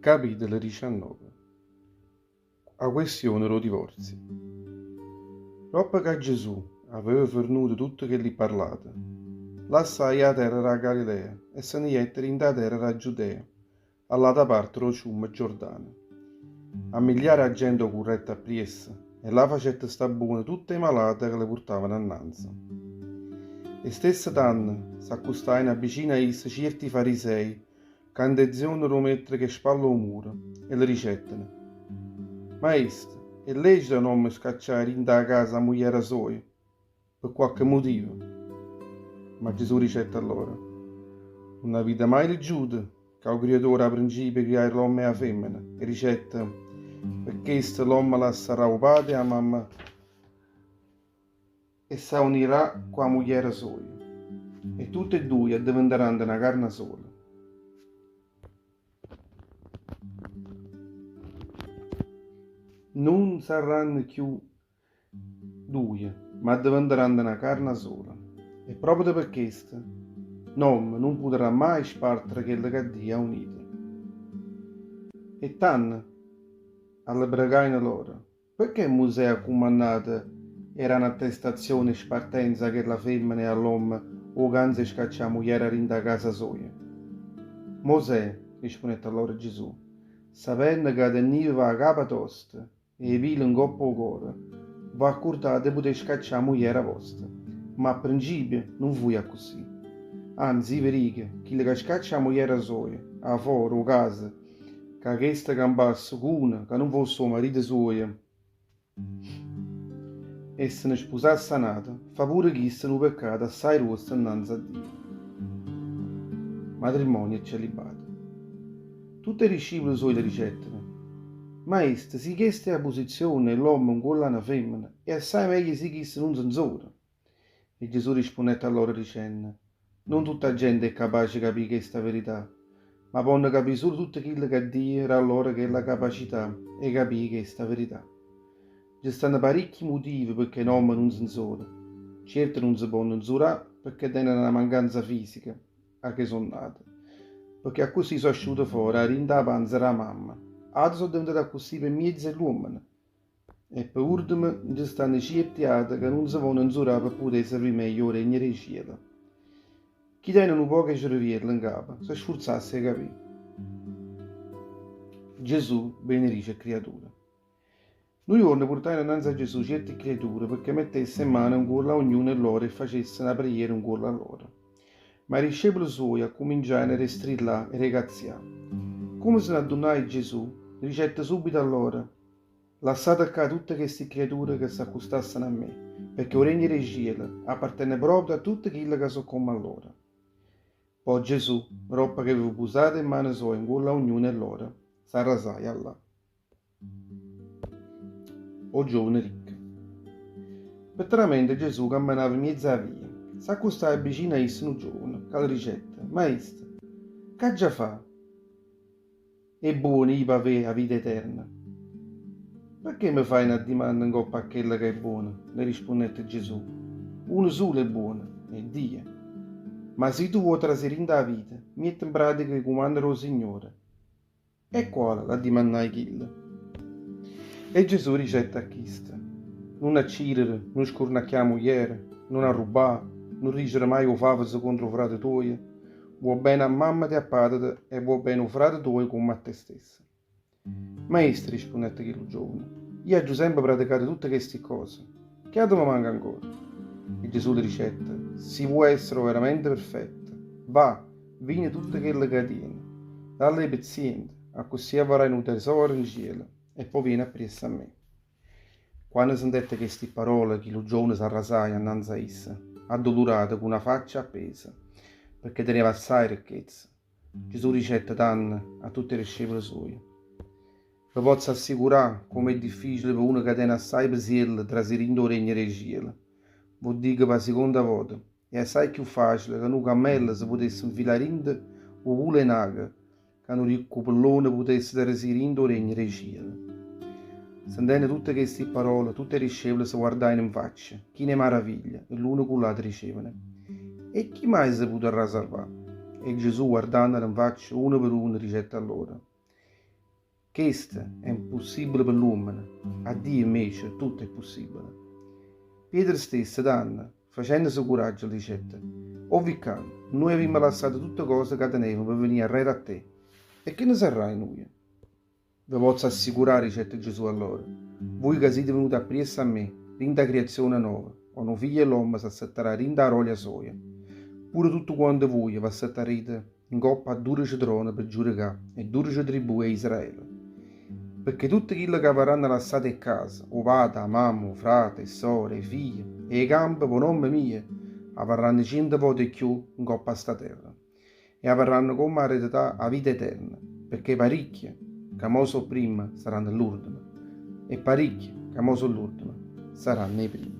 Capitolo 19. A questione lo divorzio. Dopo che Gesù aveva fornuto tutto che gli parlate, lassai a terra da Galilea e se ne jette in da terra da Giudea, all'altra parte lo ciume Giordano. A migliaia di gente corretta a priessa, e là facette sta buone tutte le malate che le portavano annanzi. E stesse tanne s'accustaino vicino a esse certi farisei, che intenzione mettere che spallo al muro, e le ricettano: Maestro, è lecito non scacciare in da casa a moglie sua, per qualche motivo? Ma Gesù ricetta loro: non avete mai leggiuto che il creatore a principio creare l'uomo e la femmina, e ricetta: per questo l'uomo lascerà il padre e la mamma e si unirà con la moglie sua, e tutte e due diventeranno una carne sola. Non saranno più due, ma diventeranno una carne sola. E proprio per questo, l'uomo non potrà mai spartere quello che Dio ha unito. E tanto alle pregare loro: perché Mosè ha comandato era un'attestazione spartenza che la femmina e all'uomo o ganze scaccia moglie in da casa sua? Mosè, rispondette allora Gesù, sapendo che da Dio va a capa tosta e vile in coppo cuore, va accordato di poter scacciare moglie vostra. Ma a principio non fu così. Anzi, veriche, chi le scaccia a moglie sua, a fuori o casa, che questa campasse con una che non fosse suo marito suo, e se ne sposasse nata, fa pure chi se ne peccato assai rosso innanzi a Dio. Matrimonio e celibato. Tutti i discepoli suoi le ricettano: Maestro, si questa è la posizione l'uomo in quella una femmina, e assai meglio si chisse non senz'ora. E Gesù rispondette a loro dicendo: non tutta gente è capace di capire questa verità, ma possono capire solo tutto quello che Dio era loro che è la capacità di capire questa verità. Ci stanno parecchi motivi perché l'uomo non si insora. Certo non si può insurare perché tene una mancanza fisica, a che sono nate. Perché a così sono asciuto fuori, a rinda la panza della mamma. Altri sono diventati così per mezzo dell'uomo. E per ultimo ci stanno certi altri che non si vogliono insurare per poter servire meglio il regno dei cieli. Chi tiene un po' che cervello in capo, si sforzasse a capire. Gesù benedice creature. Noi giorni portavano innanzi a Gesù certe creature perché mettesse in mano un cuore a ognuno di loro e facesse una preghiera un cuore a loro. Ma i discepoli suoi cominciarono a restrillare e regaziare. Come se ne adunai Gesù, ricette subito a loro: lasciate a tutte queste creature che si accostassero a me, perché il regno dei cieli appartiene proprio a tutte quelle che sono come a loro. Poi Gesù, roba che aveva posato in mano sua in cuore a ognuno di loro, si arrasai là. O giovane ricco. Petteramente Gesù camminava in mezzo alla via. Si accostava vicino a esso un giovane, che le ricette: Maestro, che già fa? È buono io per avere la vita eterna. Perché mi fai una domanda in coppa a quella che è buona? Le rispondette Gesù. Uno solo è buono, è Dio. Ma se tu vuoi trasferire la vita, metti in pratica i comandi del Signore. E quale? La dimandai Chilla. E Gesù ricetta a chista: non accidere, non scornacchiare la moglie, non arrubare, non rigere mai o favas contro il frate tuo, vuoi bene a mamma e a padre e vuoi bene il frate tuo come a te stesso. Maestro, rispondette quello giovane, io ho sempre praticato tutte queste cose, che altro mi manca ancora? E Gesù le ricetta: si vuoi essere veramente perfetta, va, vieni tutte quelle che tieni, dalle paziente, a così avrai un tesoro in cielo, e poi vieni appresso a me. Quando sentette queste parole, che lo giovane si arrasai innanzi a essa, addolorato con una faccia appesa, perché teneva assai ricchezza. Gesù ricette danno a tutti i discepoli suoi: vi posso assicurare come è difficile per uno che tiene assai pesiello trasferendo il regno dei cieli. Vi dico per la seconda volta, è assai più facile che un cammello si potesse infilare in o vuole in acqua, che un ricco pallone potesse trasferendo il regno dei cieli. Sentendo tutte queste parole, tutte le discepoli si guardavano in faccia, chi ne meraviglia, e l'uno con l'altro dicevano: e chi mai si potrà salvare? E Gesù, guardandolo in faccia, uno per uno, ricette a loro: Questo è impossibile per l'uomo, a Dio invece tutto è possibile. Pietro stesso, danno, facendosi coraggio, dicette: O vicano, noi abbiamo lasciato tutte cose che tenevamo per venire a re a te. E che ne sarà in noi? Vi posso assicurare, dicette Gesù allora, voi che siete venuti appresso a me, rinda creazione nuova, quando figlio dell'uomo si assetterà rinda a roglia soia. Pure tutto quanto voi vi assetterete in coppa a 12 troni per giudicare e 12 tribù a Israele. Perché tutti quelli che avranno lasciato a casa, o vada, mamma, frate, sore, figli, e i campi per nome mio, avranno 100 volte più in coppa a sta terra, e avranno come eredità a vita eterna, perché parecchie, che mo sono prima, saranno l'ultima, e parecchie, che mo sono l'ultima, saranno i primi.